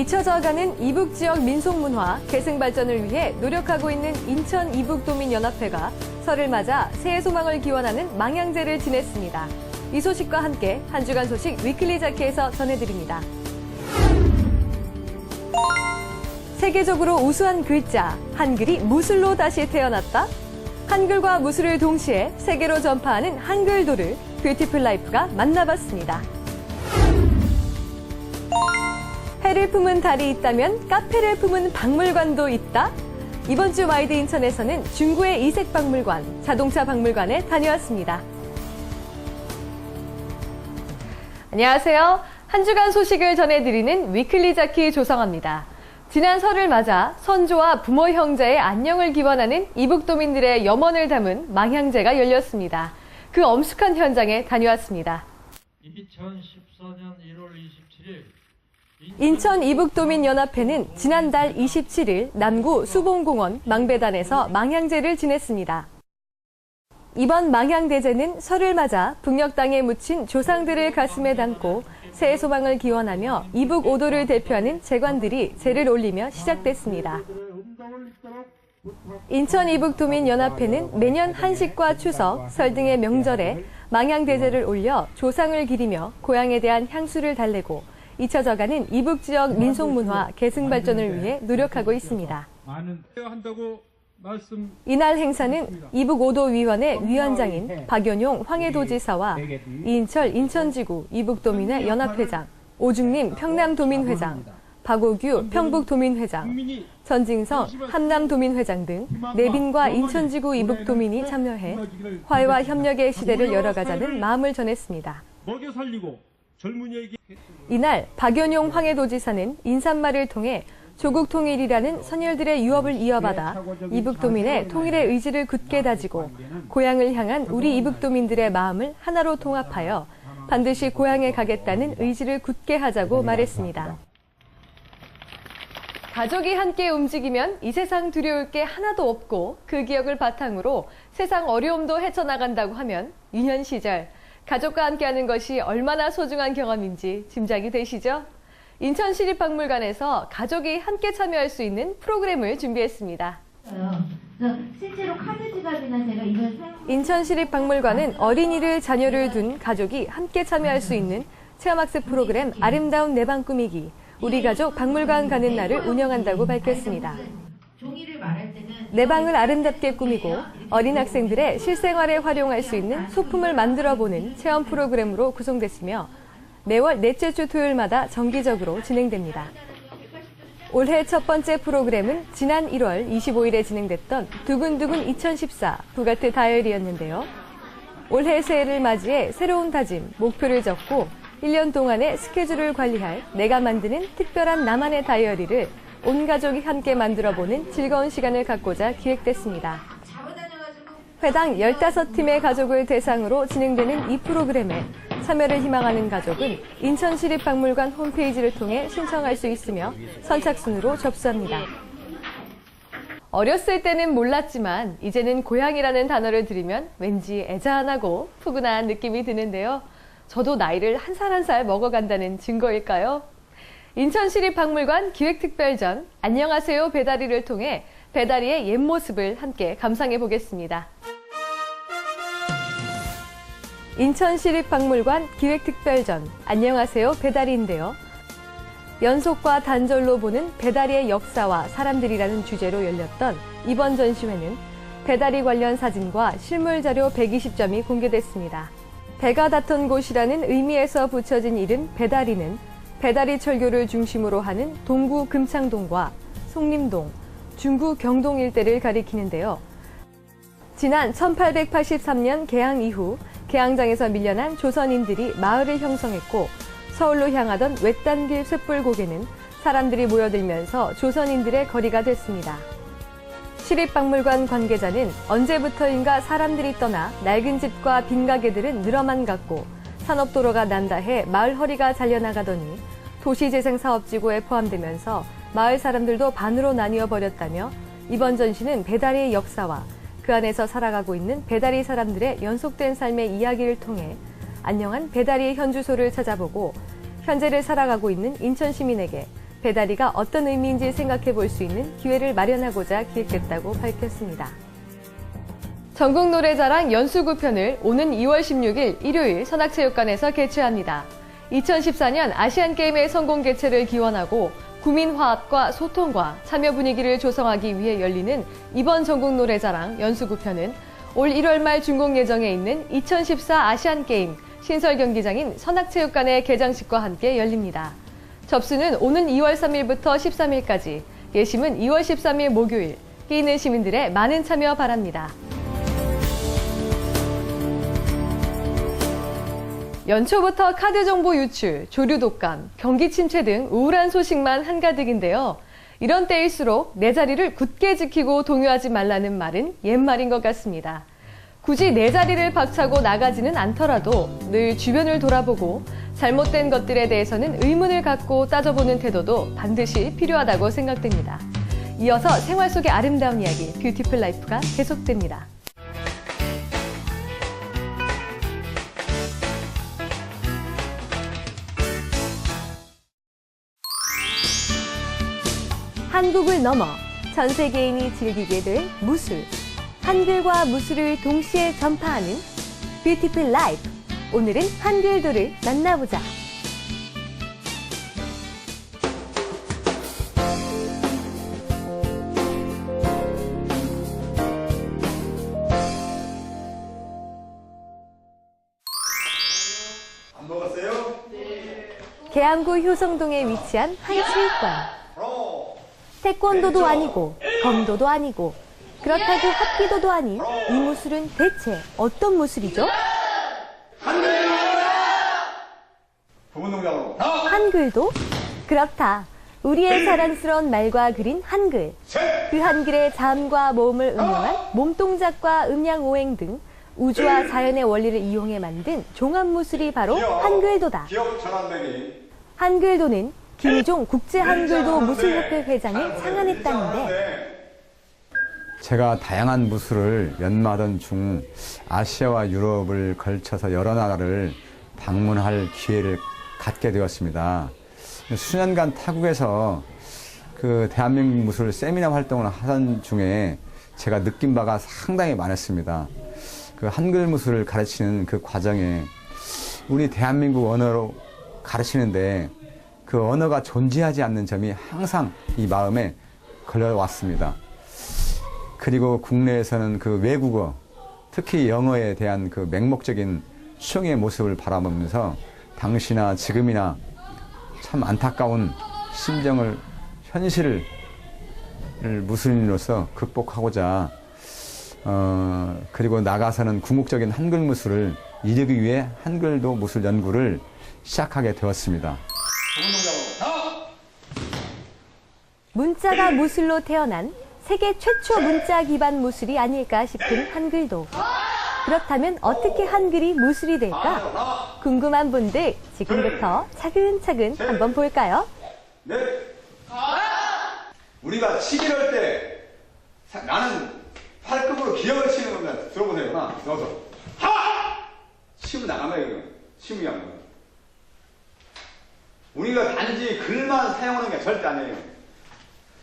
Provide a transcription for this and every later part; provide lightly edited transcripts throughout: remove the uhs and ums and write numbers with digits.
잊혀져가는 이북 지역 민속문화 계승 발전을 위해 노력하고 있는 인천 이북도민연합회가 설을 맞아 새해 소망을 기원하는 망향제를 지냈습니다. 이 소식과 함께 한 주간 소식 위클리 자키에서 전해드립니다. 세계적으로 우수한 글자, 한글이 무술로 다시 태어났다? 한글과 무술을 동시에 세계로 전파하는 한글도를 뷰티풀 라이프가 만나봤습니다. 해를 품은 달이 있다면 카페를 품은 박물관도 있다? 이번 주 와이드 인천에서는 중구의 이색박물관, 자동차 박물관에 다녀왔습니다. 안녕하세요. 한 주간 소식을 전해드리는 위클리 자키 조성아입니다. 지난 설을 맞아 선조와 부모 형제의 안녕을 기원하는 이북도민들의 염원을 담은 망향제가 열렸습니다. 그 엄숙한 현장에 다녀왔습니다. 2014년 1월 27일 인천 이북도민연합회는 지난달 27일 남구 수봉공원 망배단에서 망향제를 지냈습니다. 이번 망향대제는 설을 맞아 북녘 땅에 묻힌 조상들을 가슴에 담고 새해 소망을 기원하며 이북 오도를 대표하는 제관들이 제를 올리며 시작됐습니다. 인천 이북도민연합회는 매년 한식과 추석, 설 등의 명절에 망향대제를 올려 조상을 기리며 고향에 대한 향수를 달래고 잊혀져가는 이북 지역 민속문화 계승 발전을 위해 노력하고 있습니다. 이날 행사는 이북 오도위원회 위원장인 박연용 황해도지사와 이인철 인천지구 이북도민회 연합회장, 오중림 평남도민회장, 박오규 평북도민회장, 전징성 함남도민회장 등 내빈과 인천지구 이북도민이 참여해 화해와 협력의 시대를 열어가자는 마음을 전했습니다. 이날 박연용 황해도지사는 인사말을 통해 조국 통일이라는 선열들의 유업을 이어받아 이북도민의 통일의 의지를 굳게 다지고 고향을 향한 우리 이북도민들의 마음을 하나로 통합하여 반드시 고향에 가겠다는 의지를 굳게 하자고 말했습니다. 가족이 함께 움직이면 이 세상 두려울 게 하나도 없고 그 기억을 바탕으로 세상 어려움도 헤쳐나간다고 하면 유년 시절 가족과 함께하는 것이 얼마나 소중한 경험인지 짐작이 되시죠? 인천시립박물관에서 가족이 함께 참여할 수 있는 프로그램을 준비했습니다. 실제로 카드 지갑이나 제가 이걸 인천시립박물관은 어린이를 자녀를 둔 가족이 함께 참여할 수 있는 체험학습 프로그램 아름다운 내 방 꾸미기 우리 가족 박물관 가는 날을 운영한다고 밝혔습니다. 내 방을 아름답게 꾸미고 어린 학생들의 실생활에 활용할 수 있는 소품을 만들어보는 체험 프로그램으로 구성됐으며 매월 넷째 주 토요일마다 정기적으로 진행됩니다. 올해 첫 번째 프로그램은 지난 1월 25일에 진행됐던 두근두근 2014 부가트 다이어리였는데요. 올해 새해를 맞이해 새로운 다짐, 목표를 적고 1년 동안의 스케줄을 관리할 내가 만드는 특별한 나만의 다이어리를 온 가족이 함께 만들어보는 즐거운 시간을 갖고자 기획됐습니다. 회당 15팀의 가족을 대상으로 진행되는 이 프로그램에 참여를 희망하는 가족은 인천시립박물관 홈페이지를 통해 신청할 수 있으며 선착순으로 접수합니다. 어렸을 때는 몰랐지만 이제는 고향이라는 단어를 들으면 왠지 애잔하고 푸근한 느낌이 드는데요. 저도 나이를 한 살 한 살 먹어간다는 증거일까요? 인천시립박물관 기획특별전 안녕하세요 배다리를 통해 배다리의 옛 모습을 함께 감상해 보겠습니다. 인천시립박물관 기획특별전 안녕하세요 배다리인데요. 연속과 단절로 보는 배다리의 역사와 사람들이라는 주제로 열렸던 이번 전시회는 배다리 관련 사진과 실물 자료 120점이 공개됐습니다. 배가 닿던 곳이라는 의미에서 붙여진 이름 배다리는 배다리 철교를 중심으로 하는 동구 금창동과 송림동, 중구 경동 일대를 가리키는데요. 지난 1883년 개항 이후 개항장에서 밀려난 조선인들이 마을을 형성했고 서울로 향하던 외딴길 쇳불고개는 사람들이 모여들면서 조선인들의 거리가 됐습니다. 시립박물관 관계자는 언제부터인가 사람들이 떠나 낡은 집과 빈 가게들은 늘어만 갔고 산업도로가 난다해 마을 허리가 잘려나가더니 도시재생사업지구에 포함되면서 마을 사람들도 반으로 나뉘어 버렸다며 이번 전시는 배다리의 역사와 그 안에서 살아가고 있는 배다리 사람들의 연속된 삶의 이야기를 통해 안녕한 배다리의 현주소를 찾아보고 현재를 살아가고 있는 인천 시민에게 배다리가 어떤 의미인지 생각해 볼 수 있는 기회를 마련하고자 기획됐다고 밝혔습니다. 전국노래자랑 연수구편을 오는 2월 16일 일요일 선악체육관에서 개최합니다. 2014년 아시안게임의 성공 개최를 기원하고 구민화합과 소통과 참여 분위기를 조성하기 위해 열리는 이번 전국노래자랑 연수구편은 올 1월 말 준공 예정에 있는 2014 아시안게임 신설 경기장인 선악체육관의 개장식과 함께 열립니다. 접수는 오는 2월 3일부터 13일까지, 예심은 2월 13일 목요일, 끼 있는 시민들의 많은 참여 바랍니다. 연초부터 카드 정보 유출, 조류 독감, 경기 침체 등 우울한 소식만 한가득인데요. 이런 때일수록 내 자리를 굳게 지키고 동요하지 말라는 말은 옛말인 것 같습니다. 굳이 내 자리를 박차고 나가지는 않더라도 늘 주변을 돌아보고 잘못된 것들에 대해서는 의문을 갖고 따져보는 태도도 반드시 필요하다고 생각됩니다. 이어서 생활 속의 아름다운 이야기, 뷰티풀 라이프가 계속됩니다. 한국을 넘어 전 세계인이 즐기게 될 무술. 한글과 무술을 동시에 전파하는 뷰티풀 라이프. 오늘은 한글도를 만나보자. 안 먹었어요? 계양구 효성동에 위치한 한 체육관. 태권도도 아니고 검도도 아니고 그렇다고 합기도도 아닌 이 무술은 대체 어떤 무술이죠? 부분 동작으로 한글도? 그렇다. 우리의 자랑스러운 말과 그린 한글. 그 한글의 자음과 모음을 응용한 몸동작과 음양오행 등 우주와 자연의 원리를 이용해 만든 종합무술이 바로 한글도다. 기억 전환되기. 한글도는 김희종 국제한글도 무술협회 회장이 창안했다는데, 제가 다양한 무술을 연마하던 중 아시아와 유럽을 걸쳐서 여러 나라를 방문할 기회를 갖게 되었습니다. 수년간 타국에서 그 대한민국 무술 세미나 활동을 하던 중에 제가 느낀 바가 상당히 많았습니다. 그 한글 무술을 가르치는 그 과정에 우리 대한민국 언어로 가르치는데 그 언어가 존재하지 않는 점이 항상 이 마음에 걸려왔습니다. 그리고 국내에서는 그 외국어, 특히 영어에 대한 그 맹목적인 수용의 모습을 바라보면서 당시나 지금이나 참 안타까운 심정을, 현실을 무술인으로서 극복하고자 그리고 나가서는 궁극적인 한글 무술을 이루기 위해 한글도 무술 연구를 시작하게 되었습니다. 문자가 무술로 태어난 세계 최초 문자 기반 무술이 아닐까 싶은 한글도. 그렇다면 어떻게 한글이 무술이 될까? 궁금한 분들 지금부터 차근차근 한번 볼까요? 네. 우리가 치기를 할 때 나는 팔꿈으로 기역을 치는 겁니다. 들어보세요. 하나, 넣어서 하! 치면 나가면 치문이 안 나요. 우리가 단지 글만 사용하는 게 절대 아니에요.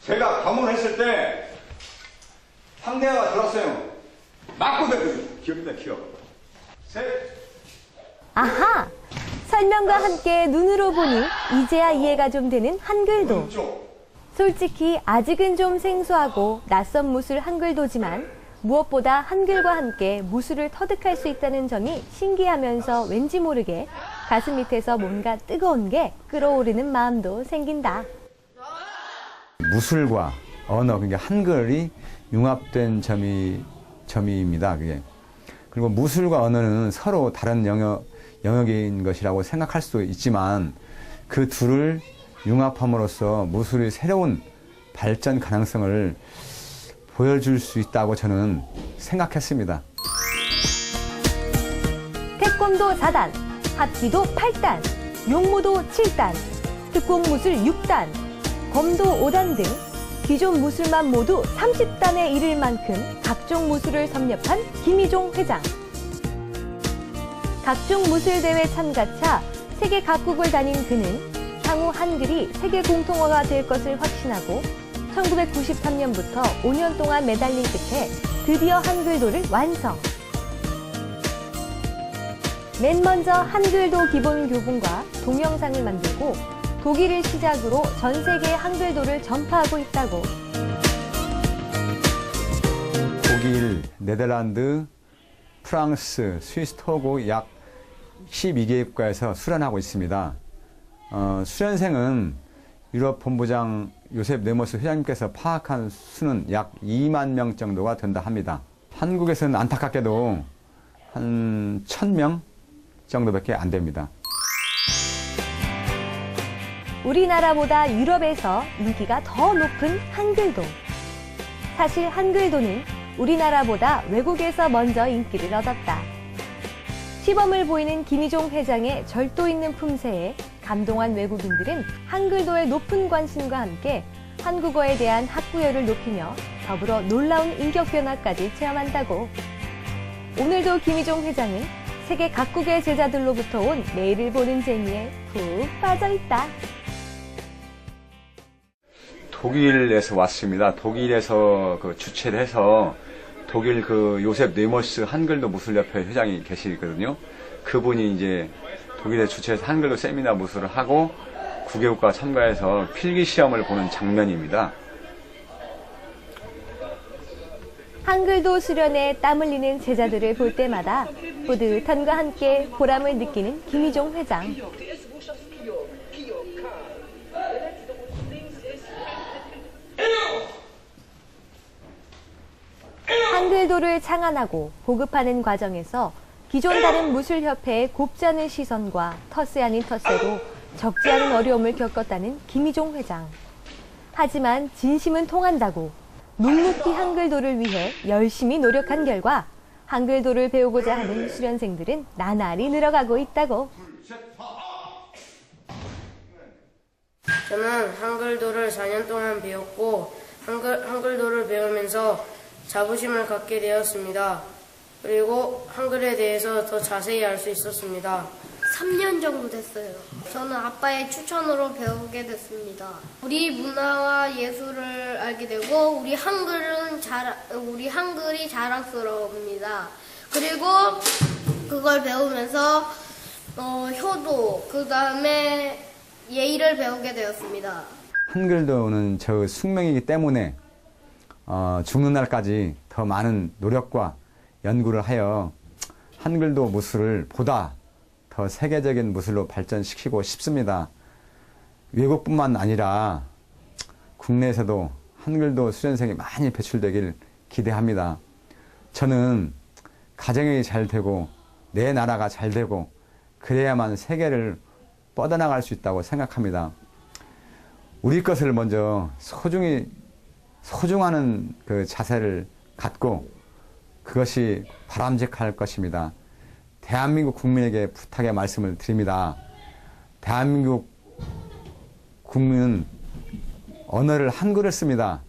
제가 검문했을 때 상대가 들었어요. 맞고 됐거든요. 기억입니다. 기억. 셋. 아하! 설명과 함께 눈으로 보니 이제야 이해가 좀 되는 한글도. 왼쪽. 솔직히 아직은 좀 생소하고 낯선 무술 한글도지만 무엇보다 한글과 함께 무술을 터득할 수 있다는 점이 신기하면서 왠지 모르게 가슴 밑에서 뭔가 뜨거운 게 끓어오르는 마음도 생긴다. 무술과 언어, 그러니까 한글이 융합된 점입니다. 그게. 그리고 무술과 언어는 서로 다른 영역인 것이라고 생각할 수도 있지만 그 둘을 융합함으로써 무술의 새로운 발전 가능성을 보여줄 수 있다고 저는 생각했습니다. 태권도 4단, 합기도 8단, 용모도 7단, 특공무술 6단, 검도 5단 등 기존 무술만 모두 30단에 이를 만큼 각종 무술을 섭렵한 김희종 회장. 각종 무술대회 참가차 세계 각국을 다닌 그는 향후 한글이 세계 공통어가 될 것을 확신하고 1993년부터 5년 동안 매달린 끝에 드디어 한글도를 완성. 맨 먼저 한글도 기본 교본과 동영상을 만들고 독일을 시작으로 전 세계 한글도를 전파하고 있다고. 독일, 네덜란드, 프랑스, 스위스, 토고 약 12개 국가에서 수련하고 있습니다. 수련생은 유럽 본부장 요셉 네모스 회장님께서 파악한 수는 약 2만 명 정도가 된다 합니다. 한국에서는 안타깝게도 한 1,000명 정도밖에 안 됩니다. 우리나라보다 유럽에서 인기가 더 높은 한글도. 사실 한글도는 우리나라보다 외국에서 먼저 인기를 얻었다. 시범을 보이는 김희종 회장의 절도 있는 품새에 감동한 외국인들은 한글도의 높은 관심과 함께 한국어에 대한 학구열을 높이며 더불어 놀라운 인격 변화까지 체험한다고. 오늘도 김희종 회장은 세계 각국의 제자들로부터 온 메일을 보는 재미에 푹 빠져있다. 독일에서 왔습니다. 독일에서 주최를 해서 독일 요셉 네모스 한글도 무술협회 회장이 계시거든요. 그분이 이제 독일에 주최해서 한글도 세미나 무술을 하고 9개국가 참가해서 필기 시험을 보는 장면입니다. 한글도 수련에 땀 흘리는 제자들을 볼 때마다 뿌듯함과 함께 보람을 느끼는 김희종 회장. 한글도를 창안하고 보급하는 과정에서 기존 다른 무술협회의 곱지 않은 시선과 텃세 아닌 텃세로 적지 않은 어려움을 겪었다는 김희종 회장. 하지만 진심은 통한다고 묵묵히 한글도를 위해 열심히 노력한 결과 한글도를 배우고자 하는 수련생들은 나날이 늘어가고 있다고. 저는 한글도를 4년 동안 배웠고 한글도를 배우면서 자부심을 갖게 되었습니다. 그리고 한글에 대해서 더 자세히 알 수 있었습니다. 3년 정도 됐어요. 저는 아빠의 추천으로 배우게 됐습니다. 우리 문화와 예술을 알게 되고 우리 한글이 자랑스러웁니다. 그리고 그걸 배우면서 효도, 그 다음에 예의를 배우게 되었습니다. 한글도는 저 숙명이기 때문에 죽는 날까지 더 많은 노력과 연구를 하여 한글도 무술을 보다 더 세계적인 무술로 발전시키고 싶습니다. 외국뿐만 아니라 국내에서도 한글도 수련생이 많이 배출되길 기대합니다. 저는 가정이 잘 되고 내 나라가 잘 되고 그래야만 세계를 뻗어나갈 수 있다고 생각합니다. 우리 것을 먼저 소중하는 그 자세를 갖고 그것이 바람직할 것입니다. 대한민국 국민에게 부탁의 말씀을 드립니다. 대한민국 국민은 언어를 한글을 씁니다.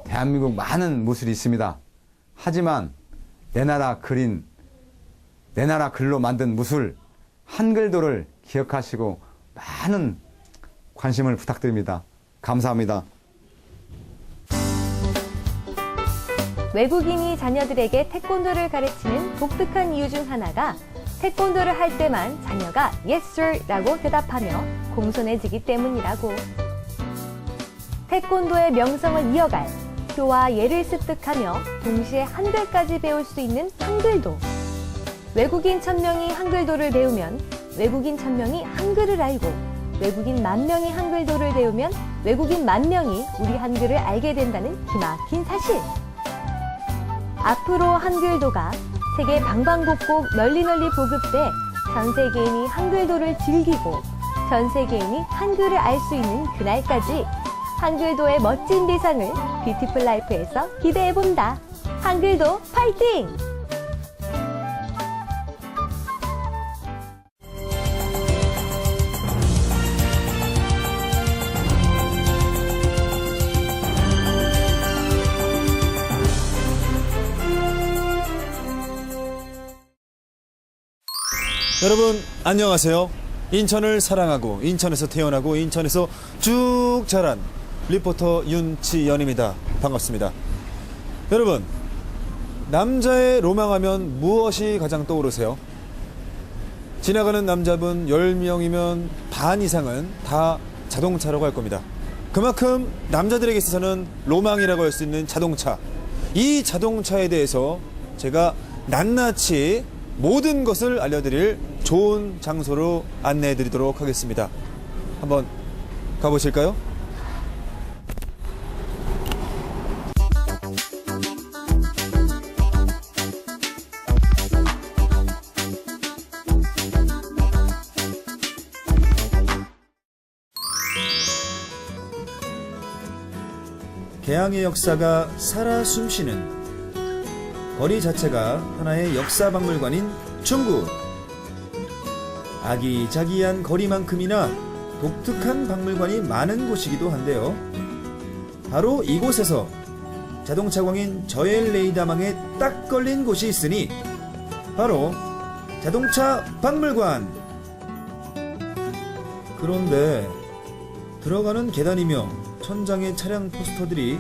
대한민국 많은 무술이 있습니다. 하지만 내 나라 글로 만든 무술 한글도를 기억하시고 많은 관심을 부탁드립니다. 감사합니다. 외국인이 자녀들에게 태권도를 가르치는 독특한 이유 중 하나가 태권도를 할 때만 자녀가 Yes sir 라고 대답하며 공손해지기 때문이라고. 태권도의 명성을 이어갈 효와 예를 습득하며 동시에 한글까지 배울 수 있는 한글도. 외국인 1,000명이 한글도를 배우면 외국인 1,000명이 한글을 알고 외국인 10,000명이 한글도를 배우면 외국인 10,000명이 우리 한글을 알게 된다는 기막힌 사실. 앞으로 한글도가 세계 방방곡곡 널리 보급돼 전 세계인이 한글도를 즐기고 전 세계인이 한글을 알 수 있는 그날까지 한글도의 멋진 비상을 뷰티풀 라이프에서 기대해본다. 한글도 파이팅! 여러분 안녕하세요. 인천을 사랑하고 인천에서 태어나고 인천에서 쭉 자란 리포터 윤치연입니다. 반갑습니다. 여러분, 남자의 로망하면 무엇이 가장 떠오르세요? 지나가는 남자분 10명이면 반 이상은 다 자동차라고 할 겁니다. 그만큼 남자들에게 있어서는 로망이라고 할 수 있는 자동차. 이 자동차에 대해서 제가 낱낱이 모든 것을 알려드릴 좋은 장소로 안내해드리도록 하겠습니다. 한번 가보실까요? 개항의 역사가 살아 숨쉬는 거리 자체가 하나의 역사 박물관인 중구. 아기자기한 거리만큼이나 독특한 박물관이 많은 곳이기도 한데요. 바로 이곳에서 자동차광인 저엘 레이다망에 딱 걸린 곳이 있으니 바로 자동차 박물관. 그런데 들어가는 계단이며 천장의 차량 포스터들이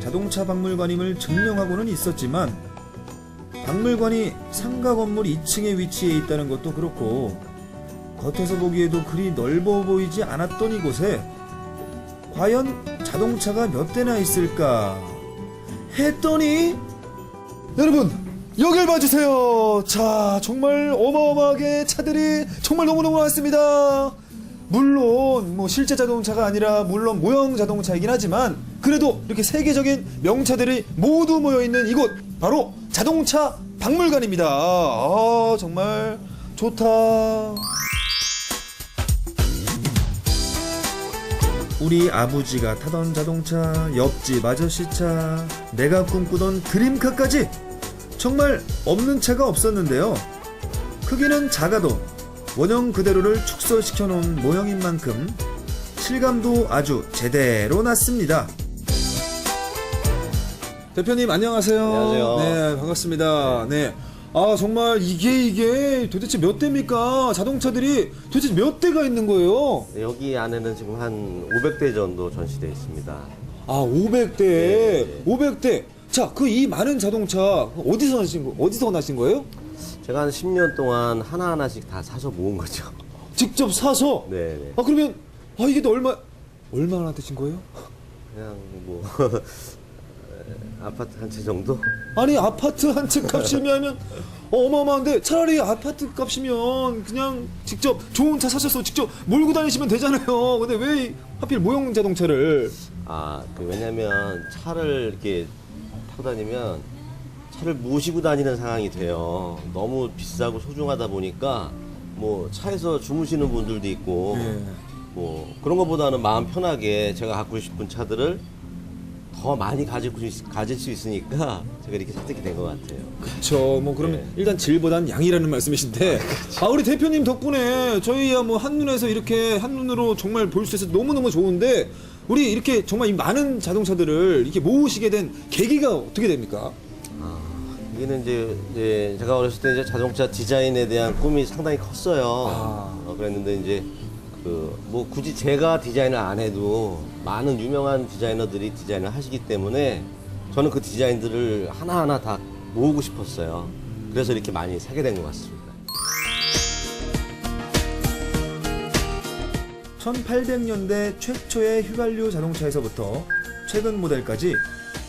자동차 박물관임을 증명하고는 있었지만 박물관이 상가 건물 2층에 위치해 있다는 것도 그렇고 겉에서 보기에도 그리 넓어 보이지 않았던 이곳에 과연 자동차가 몇 대나 있을까 했더니 여러분 여길 봐주세요. 자, 정말 어마어마하게 차들이 정말 너무너무 많습니다. 물론 뭐 실제 자동차가 아니라 물론 모형 자동차이긴 하지만 그래도 이렇게 세계적인 명차들이 모두 모여있는 이곳 바로 자동차 박물관입니다. 아, 정말 좋다. 우리 아버지가 타던 자동차, 옆집 아저씨 차, 내가 꿈꾸던 드림카까지 정말 없는 차가 없었는데요. 크기는 작아도 원형 그대로를 축소시켜 놓은 모형인 만큼 실감도 아주 제대로 났습니다. 대표님 안녕하세요. 안녕하세요. 네, 반갑습니다. 네. 아, 정말 이게 도대체 몇 대입니까? 자동차들이 도대체 몇 대가 있는 거예요? 여기 안에는 지금 한 500대 정도 전시되어 있습니다. 아, 500대. 네. 500대. 자, 그 이 많은 자동차 어디서 나신 거예요? 제가 한 10년 동안 하나하나씩 다 사서 모은 거죠. 직접 사서? 네. 아, 그러면 이게 또 얼마나 드신 거예요? 그냥 뭐 아파트 한 채 정도? 아니, 아파트 한 채 값이면 어마어마한데 차라리 아파트 값이면 그냥 직접 좋은 차 사셔서 직접 몰고 다니시면 되잖아요. 근데 왜 하필 모형 자동차를? 왜냐면 차를 이렇게 타고 다니면 차를 모시고 다니는 상황이 돼요. 너무 비싸고 소중하다 보니까 뭐 차에서 주무시는 분들도 있고 뭐 그런 것보다는 마음 편하게 제가 갖고 싶은 차들을 더 많이 가질 수 있으니까 제가 이렇게 선택이 된 것 같아요. 그렇죠. 뭐 그러면 일단 질보단 양이라는 말씀이신데 우리 대표님 덕분에 저희야 뭐 한눈에서 이렇게 한눈으로 정말 볼 수 있어서 너무너무 좋은데 우리 이렇게 정말 이 많은 자동차들을 이렇게 모으시게 된 계기가 어떻게 됩니까? 이게는 이제 제가 어렸을 때 이제 자동차 디자인에 대한 꿈이 상당히 컸어요. 그랬는데 이제 뭐 굳이 제가 디자인을 안 해도 많은 유명한 디자이너들이 디자인을 하시기 때문에 저는 그 디자인들을 하나하나 다 모으고 싶었어요. 그래서 이렇게 많이 사게 된 것 같습니다. 1800년대 최초의 휘발유 자동차에서부터 최근 모델까지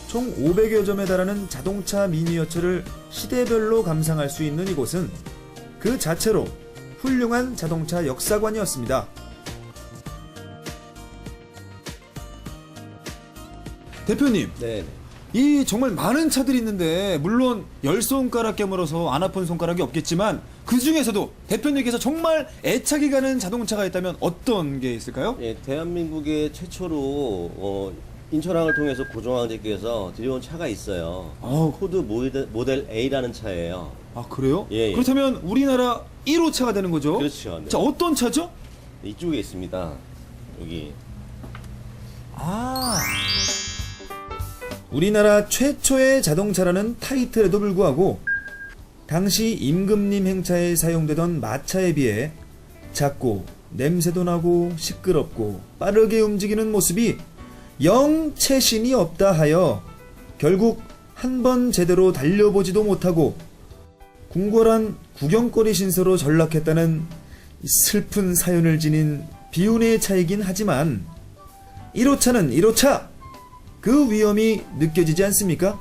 총 500여 점에 달하는 자동차 미니어처를 시대별로 감상할 수 있는 이곳은 그 자체로 훌륭한 자동차 역사관이었습니다. 대표님, 네. 이 정말 많은 차들이 있는데 물론 10손가락 깨물어서 안 아픈 손가락이 없겠지만 그 중에서도 대표님께서 정말 애착이 가는 자동차가 있다면 어떤 게 있을까요? 예, 대한민국의 최초로 인천항을 통해서 고종항제께서 들여온 차가 있어요. 코드 모델 A라는 차예요. 아, 그래요? 예. 그렇다면 우리나라 1호차가 되는 거죠? 그렇죠. 네. 자, 어떤 차죠? 이쪽에 있습니다. 여기. 우리나라 최초의 자동차라는 타이틀에도 불구하고 당시 임금님 행차에 사용되던 마차에 비해 작고 냄새도 나고 시끄럽고 빠르게 움직이는 모습이 영 채신이 없다 하여 결국 한 번 제대로 달려보지도 못하고 궁궐한 구경거리 신서로 전락했다는 슬픈 사연을 지닌 비운의 차이긴 하지만 1호차는 1호차! 그 위험이 느껴지지 않습니까?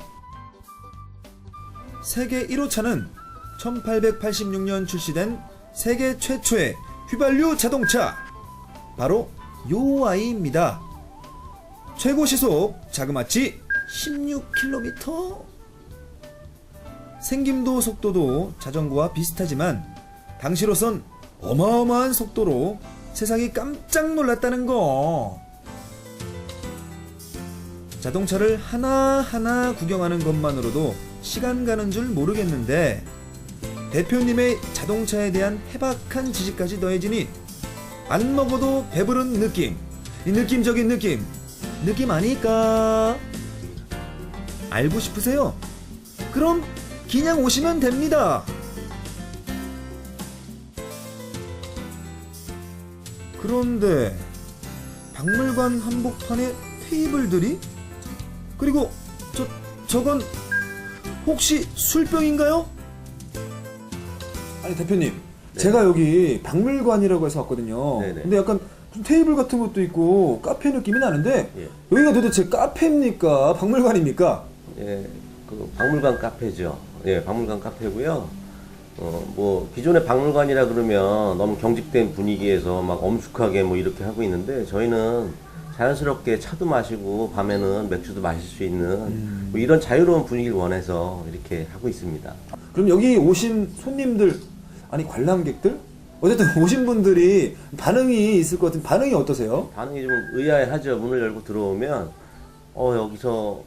세계 1호차는 1886년 출시된 세계 최초의 휘발유 자동차, 바로 요 아이입니다. 최고 시속 자그마치 16km? 생김도 속도도 자전거와 비슷하지만 당시로선 어마어마한 속도로 세상이 깜짝 놀랐다는 거. 자동차를 하나하나 구경하는 것만으로도 시간 가는 줄 모르겠는데 대표님의 자동차에 대한 해박한 지식까지 더해지니 안 먹어도 배부른 느낌, 이 느낌적인 느낌 아닐까? 알고 싶으세요? 그럼 그냥 오시면 됩니다. 그런데 박물관 한복판에 테이블들이? 그리고 저건 혹시 술병인가요? 아니 대표님, 제가 여기 박물관이라고 해서 왔거든요. 네네. 근데 약간 좀 테이블 같은 것도 있고 카페 느낌이 나는데 예. 여기가 도대체 카페입니까? 박물관입니까? 예, 그 박물관 카페죠. 예, 박물관 카페고요. 뭐 기존의 박물관이라 그러면 너무 경직된 분위기에서 막 엄숙하게 뭐 이렇게 하고 있는데 저희는 자연스럽게 차도 마시고 밤에는 맥주도 마실 수 있는 뭐 이런 자유로운 분위기를 원해서 이렇게 하고 있습니다. 그럼 여기 오신 손님들, 아니 관람객들? 어쨌든 오신 분들이 반응이 있을 것 같은 반응이 어떠세요? 반응이 좀 의아해하죠. 문을 열고 들어오면 여기서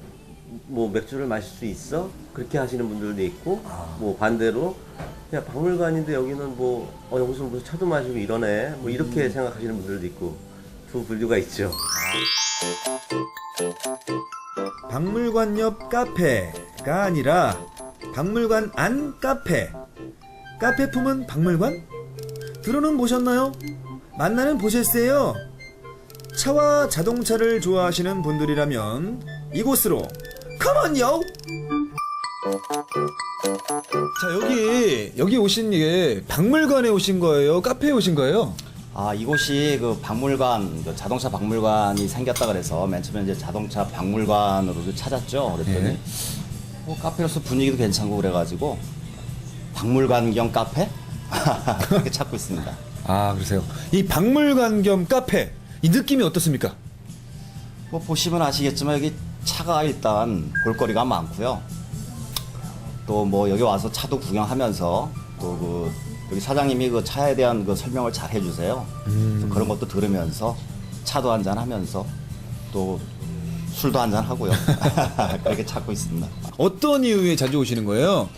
뭐 맥주를 마실 수 있어? 그렇게 하시는 분들도 있고 뭐 반대로 야 박물관인데 여기는 뭐 여기서 무슨 차도 마시고 이러네 뭐 이렇게 생각하시는 분들도 있고 두 분류가 있죠. 박물관 옆 카페가 아니라 박물관 안 카페. 카페 품은 박물관? 들어는 보셨나요? 만나는 보셨어요? 차와 자동차를 좋아하시는 분들이라면 이곳으로 컴온요! 자, 여기 오신 게 박물관에 오신 거예요? 카페에 오신 거예요? 이곳이 그 박물관, 그 자동차 박물관이 생겼다 그래서 맨 처음에 이제 자동차 박물관으로 찾았죠. 그랬더니 뭐 카페로서 분위기도 괜찮고 그래가지고 박물관 겸 카페? 그렇게 찾고 있습니다. 그러세요. 이 박물관 겸 카페, 이 느낌이 어떻습니까? 뭐 보시면 아시겠지만 여기 차가 일단 볼거리가 많고요. 또 뭐 여기 와서 차도 구경하면서 또 그 여기 사장님이 그 차에 대한 그 설명을 잘 해주세요. 그래서 그런 것도 들으면서 차도 한잔 하면서 또 술도 한잔 하고요. 그렇게 찾고 있습니다. 어떤 이유에 자주 오시는 거예요?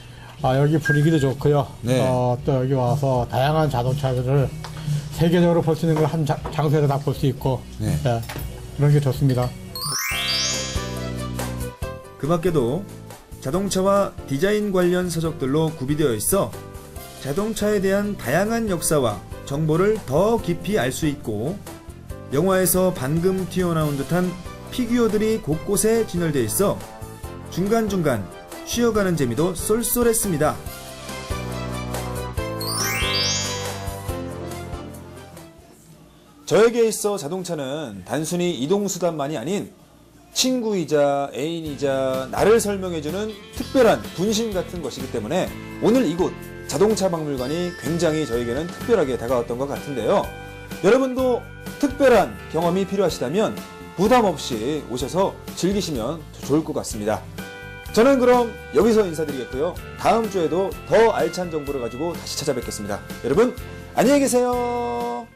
여기 분위기도 좋고요. 네. 또 여기 와서 다양한 자동차들을 세계적으로 볼 수 있는 걸 한 장소에서 다 볼 수 있고 네. 그런 게 좋습니다. 그 밖에도 자동차와 디자인 관련 서적들로 구비되어 있어 자동차에 대한 다양한 역사와 정보를 더 깊이 알 수 있고 영화에서 방금 튀어나온 듯한 피규어들이 곳곳에 진열되어 있어 중간중간 쉬어가는 재미도 쏠쏠했습니다. 저에게 있어 자동차는 단순히 이동수단만이 아닌 친구이자 애인이자 나를 설명해주는 특별한 분신 같은 것이기 때문에 오늘 이곳 자동차 박물관이 굉장히 저에게는 특별하게 다가왔던 것 같은데요. 여러분도 특별한 경험이 필요하시다면 부담 없이 오셔서 즐기시면 좋을 것 같습니다. 저는 그럼 여기서 인사드리겠고요. 다음 주에도 더 알찬 정보를 가지고 다시 찾아뵙겠습니다. 여러분 안녕히 계세요.